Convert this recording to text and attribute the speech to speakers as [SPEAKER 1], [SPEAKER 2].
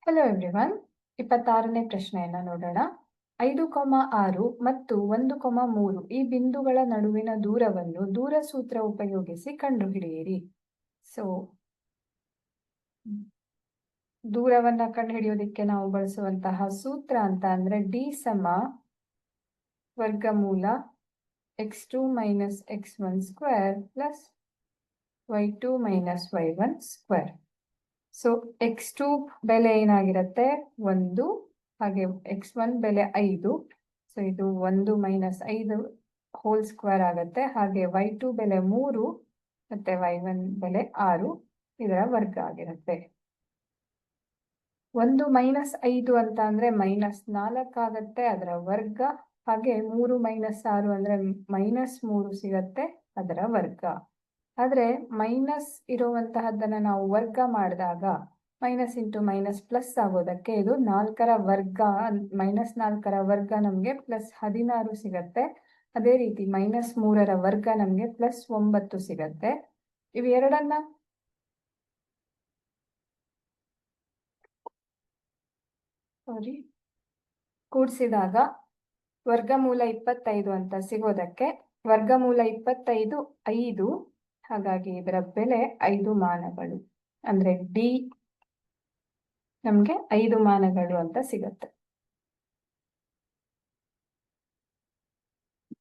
[SPEAKER 1] Hello everyone. 26ನೇ ಪ್ರಶ್ನೆಯನ್ನ ನೋಡೋಣ. 5,6 ಮತ್ತು 1,3 ಈ ಬಿಂದುಗಳ ನಡುವಿನ ದೂರವನ್ನು ದೂರ ಸೂತ್ರ ಉಪಯೋಗಿಸಿ ಕಂಡುಹಿಡಿಯಿರಿ. ಸೊ ದೂರವನ್ನ ಕಂಡುಹಿಡಿಯೋದಕ್ಕೆ ನಾವು ಬಳಸುವಂತಹ ಸೂತ್ರ ಅಂತ ಅಂದ್ರೆ ಡಿ ಸಮ ವರ್ಗಮೂಲ x2 minus x1 square plus y2 minus y1 square. So x2 ಬೆಲೆ ಏನಾಗಿರುತ್ತೆ 1, ಹಾಗೆ x1 ಬೆಲೆ 5. ಸೊ ಇದು 1 ಮೈನಸ್ 5 ಹೋಲ್ ಸ್ಕ್ವೇರ್ ಆಗುತ್ತೆ. ಹಾಗೆ y2 ಬೆಲೆ 3 ಮತ್ತೆ y1 ಬೆಲೆ 6 ಇದರ ವರ್ಗ ಆಗಿರುತ್ತೆ. 1 ಮೈನಸ್ 5 ಅಂತ ಅಂದ್ರೆ -4 ಆಗುತ್ತೆ ಅದರ ವರ್ಗ. ಹಾಗೆ 3 ಮೈನಸ್ 6 ಅಂದ್ರೆ -3 ಸಿಗತ್ತೆ ಅದರ ವರ್ಗ. ಆದ್ರೆ ಮೈನಸ್ ಇರುವಂತಹದ್ದನ್ನ ನಾವು ವರ್ಗ ಮಾಡಿದಾಗ ಮೈನಸ್ ಇಂಟು ಮೈನಸ್ ಪ್ಲಸ್ ಆಗೋದಕ್ಕೆ ಇದು 4ರ ವರ್ಗ, -4ರ ವರ್ಗ ನಮ್ಗೆ +16 ಸಿಗತ್ತೆ. ಅದೇ ರೀತಿ -3ರ ವರ್ಗ ನಮ್ಗೆ +9 ಸಿಗತ್ತೆ. ಇವೆರಡನ್ನ ಕೂಡಿಸಿದಾಗ ವರ್ಗಮೂಲ 25 ಅಂತ ಸಿಗೋದಕ್ಕೆ ವರ್ಗಮೂಲ 25 5. ಹಾಗಾಗಿ ಇದರ ಬೆಲೆ 5 ಮಾನಗಳು. ಅಂದ್ರೆ ಡಿ ನಮ್ಗೆ 5 ಮಾನಗಳು ಅಂತ ಸಿಗತ್ತೆ.